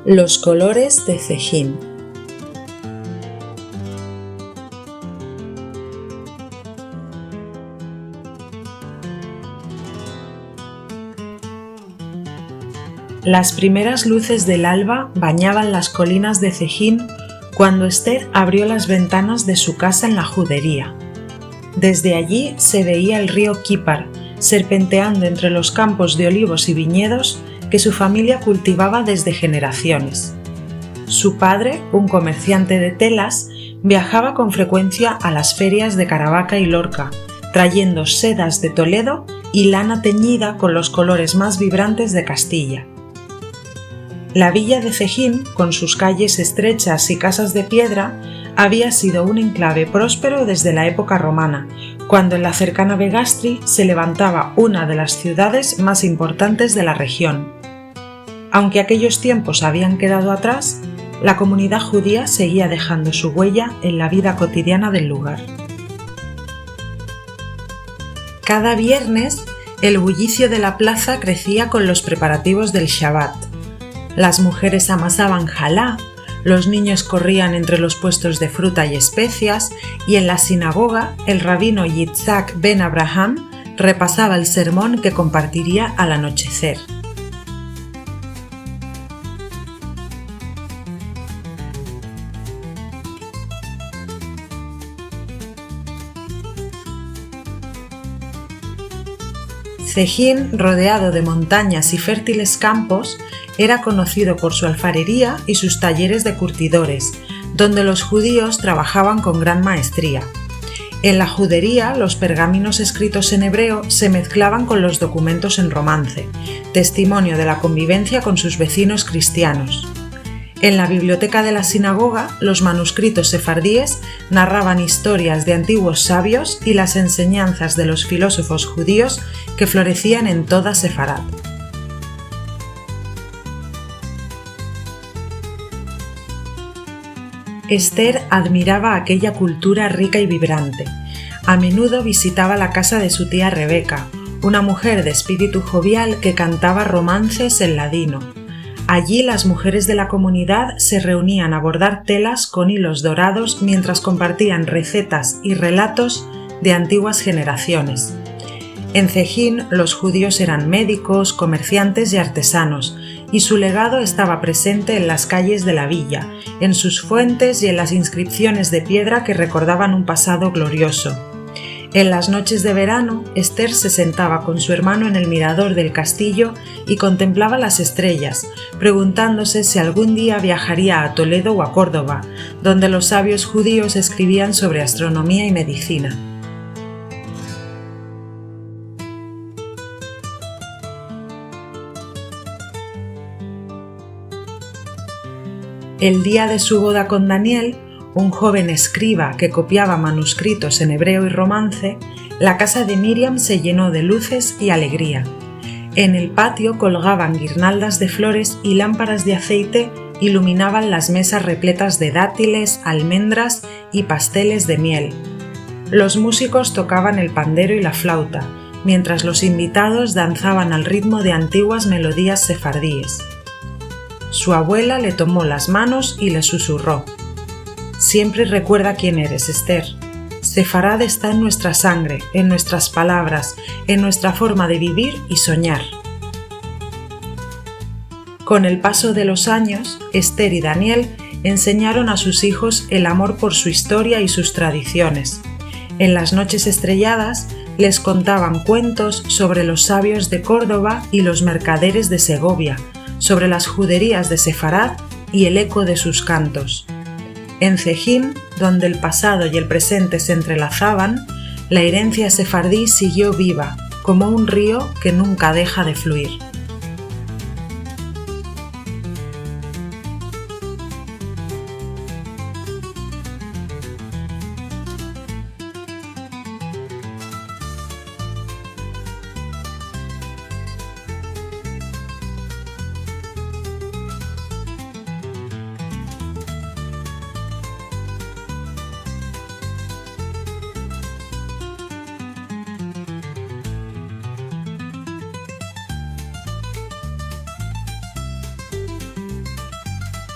Los colores de Cejín. Las primeras luces del alba bañaban las colinas de Cejín cuando Esther abrió las ventanas de su casa en la judería. Desde allí se veía el río Kípar serpenteando entre los campos de olivos y viñedos que su familia cultivaba desde generaciones. Su padre, un comerciante de telas, viajaba con frecuencia a las ferias de Caravaca y Lorca, trayendo sedas de Toledo y lana teñida con los colores más vibrantes de Castilla. La villa de Cejín, con sus calles estrechas y casas de piedra, había sido un enclave próspero desde la época romana, cuando en la cercana Begastri se levantaba una de las ciudades más importantes de la región. Aunque aquellos tiempos habían quedado atrás, la comunidad judía seguía dejando su huella en la vida cotidiana del lugar. Cada viernes, el bullicio de la plaza crecía con los preparativos del Shabbat. Las mujeres amasaban jalá, los niños corrían entre los puestos de fruta y especias, y en la sinagoga el rabino Yitzhak ben Abraham repasaba el sermón que compartiría al anochecer. Cejín, rodeado de montañas y fértiles campos, era conocido por su alfarería y sus talleres de curtidores, donde los judíos trabajaban con gran maestría. En la judería, los pergaminos escritos en hebreo se mezclaban con los documentos en romance, testimonio de la convivencia con sus vecinos cristianos. En la biblioteca de la sinagoga, los manuscritos sefardíes narraban historias de antiguos sabios y las enseñanzas de los filósofos judíos que florecían en toda Sefarad. Esther admiraba aquella cultura rica y vibrante. A menudo visitaba la casa de su tía Rebeca, una mujer de espíritu jovial que cantaba romances en ladino. Allí las mujeres de la comunidad se reunían a bordar telas con hilos dorados mientras compartían recetas y relatos de antiguas generaciones. En Cejín los judíos eran médicos, comerciantes y artesanos, y su legado estaba presente en las calles de la villa, en sus fuentes y en las inscripciones de piedra que recordaban un pasado glorioso. En las noches de verano, Esther se sentaba con su hermano en el mirador del castillo y contemplaba las estrellas, preguntándose si algún día viajaría a Toledo o a Córdoba, donde los sabios judíos escribían sobre astronomía y medicina. El día de su boda con Daniel, un joven escriba que copiaba manuscritos en hebreo y romance, la casa de Miriam se llenó de luces y alegría. En el patio colgaban guirnaldas de flores y lámparas de aceite iluminaban las mesas repletas de dátiles, almendras y pasteles de miel. Los músicos tocaban el pandero y la flauta, mientras los invitados danzaban al ritmo de antiguas melodías sefardíes. Su abuela le tomó las manos y le susurró: «Siempre recuerda quién eres, Esther. Sefarad está en nuestra sangre, en nuestras palabras, en nuestra forma de vivir y soñar». Con el paso de los años, Esther y Daniel enseñaron a sus hijos el amor por su historia y sus tradiciones. En las noches estrelladas les contaban cuentos sobre los sabios de Córdoba y los mercaderes de Segovia, sobre las juderías de Sefarad y el eco de sus cantos. En Cejín, donde el pasado y el presente se entrelazaban, la herencia sefardí siguió viva, como un río que nunca deja de fluir.